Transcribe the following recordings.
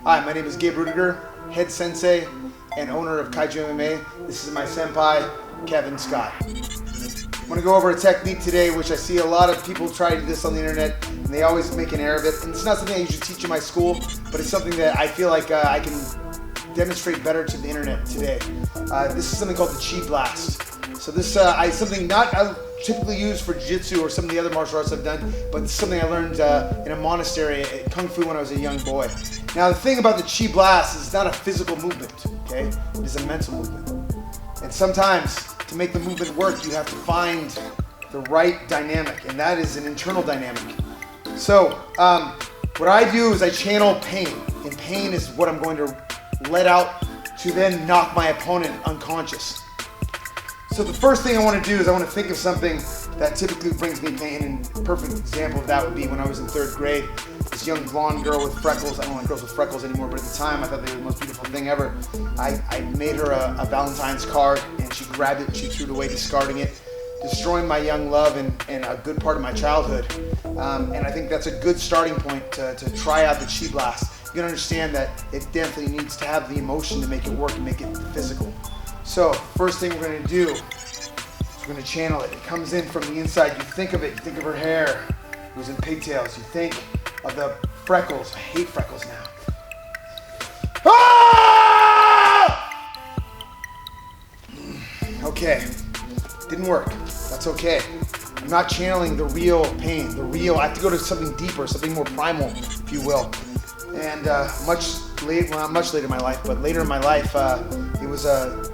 Hi, my name is Gabe Ruediger, head sensei and owner of Kaiju Mma. This is my senpai, Kevin Scott. I'm going to go over a technique today which I see a lot of people try to do this on the internet and they always make an error of it. And it's not something I usually teach in my school, but it's something that I feel like I can demonstrate better to the internet today. This is something called the Chi Blast. So this is something not typically used for jiu-jitsu or some of the other martial arts I've done, but it's something I learned in a monastery at Kung Fu when I was a young boy. Now the thing about the Chi Blast is it's not a physical movement, okay? It is a mental movement. And sometimes to make the movement work, you have to find the right dynamic, and that is an internal dynamic. So what I do is I channel pain, and pain is what I'm going to let out to then knock my opponent unconscious. So the first thing I want to do is I want to think of something that typically brings me pain, and a perfect example of that would be when I was in 3rd grade. This young blonde girl with freckles, I don't like girls with freckles anymore, but at the time I thought they were the most beautiful thing ever. I made her a Valentine's card, and she grabbed it and she threw it away, discarding it, destroying my young love and a good part of my childhood. And I think that's a good starting point to try out the Chi Blast. You can understand that it definitely needs to have the emotion to make it work and make it physical. So first thing we're going to do is we're going to channel it. It comes in from the inside. You think of it. You think of her hair. It was in pigtails. You think of the freckles. I hate freckles now. Ah! Okay. Didn't work. That's okay. I'm not channeling the real pain. I have to go to something deeper, something more primal, if you will. And much later in my life, but later in my life, it was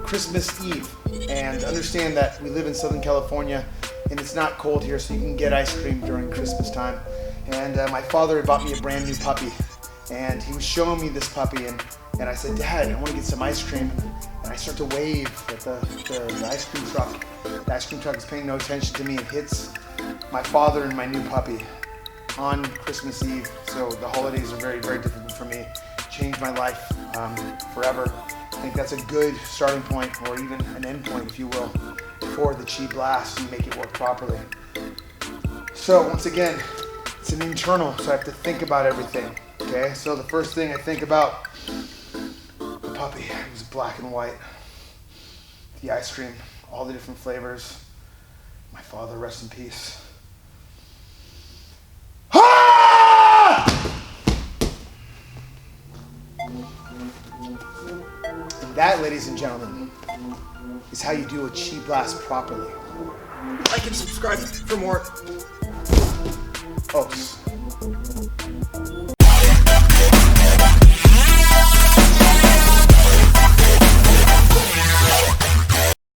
Christmas Eve. And understand that we live in Southern California, and it's not cold here, so you can get ice cream during Christmas time. And my father had bought me a brand new puppy, and he was showing me this puppy, and I said, Dad, I want to get some ice cream. And I start to wave at the ice cream truck. The ice cream truck is paying no attention to me. It hits my father and my new puppy on Christmas Eve. So the holidays are very, very difficult for me. Changed my life forever. I think that's a good starting point, or even an end point, if you will, for the Chi Blast and make it work properly. So once again, it's an internal, so I have to think about everything. Okay, so the first thing I think about, the puppy. It was black and white. The ice cream, all the different flavors. My father, rest in peace. And that, ladies and gentlemen, is how you do a Chi Blast properly. Like and subscribe for more. Folks.